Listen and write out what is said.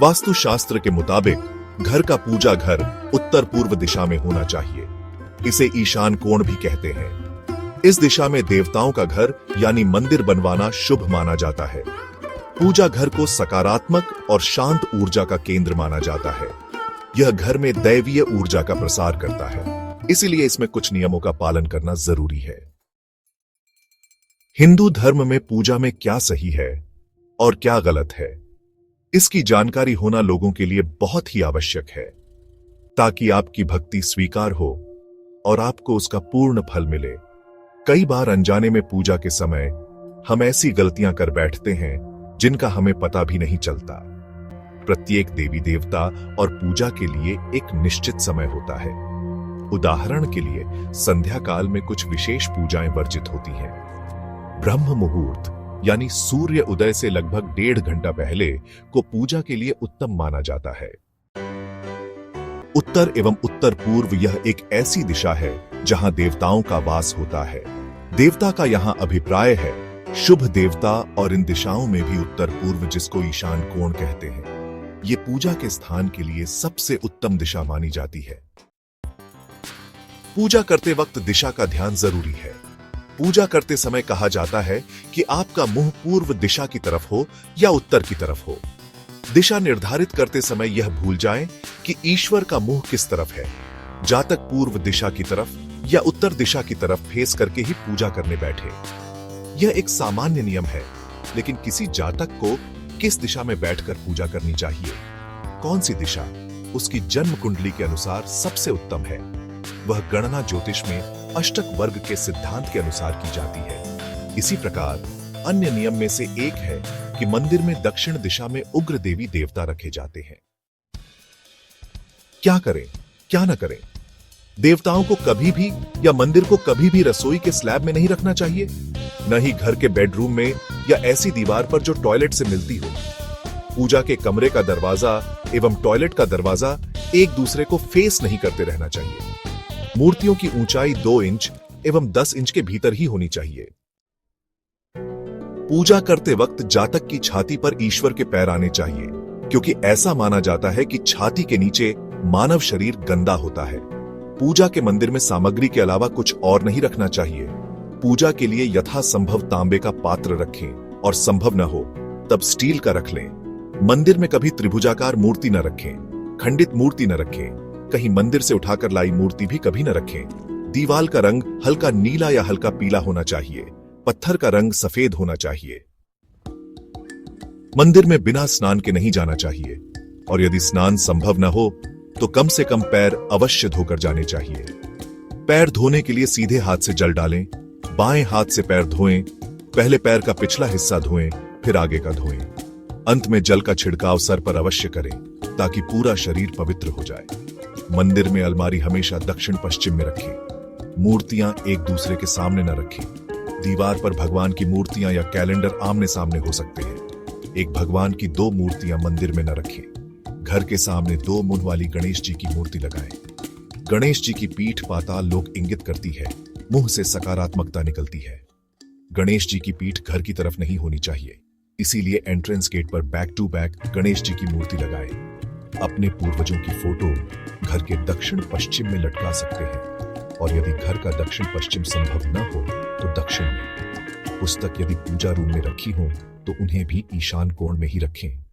वास्तुशास्त्र के मुताबिक घर का पूजा घर उत्तर पूर्व दिशा में होना चाहिए। इसे ईशान कोण भी कहते हैं। इस दिशा में देवताओं का घर यानी मंदिर बनवाना शुभ माना जाता है। पूजा घर को सकारात्मक और शांत ऊर्जा का केंद्र माना जाता है। यह घर में दैवीय ऊर्जा का प्रसार करता है, इसलिए इसमें कुछ नियमों का पालन करना जरूरी है। हिंदू धर्म में पूजा में क्या सही है और क्या गलत है, इसकी जानकारी होना लोगों के लिए बहुत ही आवश्यक है, ताकि आपकी भक्ति स्वीकार हो और आपको उसका पूर्ण फल मिले। कई बार अनजाने में पूजा के समय हम ऐसी गलतियां कर बैठते हैं जिनका हमें पता भी नहीं चलता। प्रत्येक देवी देवता और पूजा के लिए एक निश्चित समय होता है। उदाहरण के लिए संध्या काल में कुछ विशेष पूजाएं वर्जित होती हैं। ब्रह्म मुहूर्त यानी सूर्य उदय से लगभग 1.5 घंटा पहले को पूजा के लिए उत्तम माना जाता है। उत्तर एवं उत्तर पूर्व यह एक ऐसी दिशा है जहां देवताओं का वास होता है। देवता का यहां अभिप्राय है शुभ देवता, और इन दिशाओं में भी उत्तर पूर्व, जिसको ईशान कोण कहते हैं, ये पूजा के स्थान के लिए सबसे उत्तम दिशा मानी जाती है। पूजा करते वक्त दिशा का ध्यान जरूरी है। पूजा करते समय कहा जाता है कि आपका मुंह पूर्व दिशा की तरफ हो या उत्तर की तरफ हो। दिशा निर्धारित करते समय यह भूल जाएं कि ईश्वर का मुंह किस तरफ है। जातक पूर्व दिशा की तरफ या उत्तर दिशा की तरफ फेस करके ही पूजा करने बैठे। यह एक सामान्य नियम है, लेकिन किसी जातक को किस दिशा में बैठकर पूजा करनी चाहिए, कौन सी दिशा उसकी जन्म कुंडली के अनुसार सबसे उत्तम है, वह गणना ज्योतिष में अष्टक वर्ग के सिद्धांत के अनुसार की जाती है। इसी प्रकार अन्य नियम में से एक है कि मंदिर में दक्षिण दिशा में उग्र देवी देवता रखे जाते हैं। क्या करें क्या न करें? देवताओं को कभी भी या मंदिर को कभी भी रसोई के स्लैब में नहीं रखना चाहिए, न ही घर के बेडरूम में या ऐसी दीवार पर जो टॉयलेट से मिलती हो। पूजा के कमरे का दरवाजा एवं टॉयलेट का दरवाजा एक दूसरे को फेस नहीं करते रहना चाहिए। मूर्तियों की ऊंचाई 2 इंच एवं 10 इंच के भीतर ही होनी चाहिए। पूजा करते वक्त जातक की छाती पर ईश्वर के पैर आने चाहिए, क्योंकि ऐसा माना जाता है कि छाती के नीचे मानव शरीर गंदा होता है। पूजा के मंदिर में सामग्री के अलावा कुछ और नहीं रखना चाहिए। पूजा के लिए यथासंभव तांबे का पात्र रखें, और संभव न हो तब स्टील का रख लें। मंदिर में कभी त्रिभुजाकार मूर्ति न रखें, खंडित मूर्ति न रखें, कहीं मंदिर से उठाकर लाई मूर्ति भी कभी न रखें। दीवाल का रंग हल्का नीला या हल्का पीला होना चाहिए। पत्थर का रंग सफेद होना चाहिए। मंदिर में बिना स्नान के नहीं जाना चाहिए, और यदि स्नान संभव न हो तो कम से कम पैर अवश्य धोकर जाने चाहिए। पैर धोने के लिए सीधे हाथ से जल डालें, बाएं हाथ से पैर धोएं। पहले पैर का पिछला हिस्सा धोएं, फिर आगे का धोएं। अंत में जल का छिड़काव सर पर अवश्य करें, ताकि पूरा शरीर पवित्र हो जाए। मंदिर में अलमारी हमेशा दक्षिण पश्चिम में रखें। मूर्तियां एक दूसरे के सामने न रखें। दीवार पर भगवान की मूर्तियां या कैलेंडर आमने सामने हो सकते हैं। एक भगवान की 2 मूर्तियां मंदिर में न रखें। घर के सामने 2 मुंह वाली गणेश जी की मूर्ति लगाएं। गणेश जी की पीठ पाताल लोक इंगित करती है, मुंह से सकारात्मकता निकलती है। गणेश जी की पीठ घर की तरफ नहीं होनी चाहिए, इसीलिए एंट्रेंस गेट पर back to back Ganesh ji की मूर्ति लगाएं। अपने पूर्वजों की फोटो घर के दक्षिण पश्चिम में लटका सकते हैं, और यदि घर का दक्षिण पश्चिम संभव न हो तो दक्षिण में। पुस्तक यदि पूजा रूम में रखी हो तो उन्हें भी ईशान कोण में ही रखें।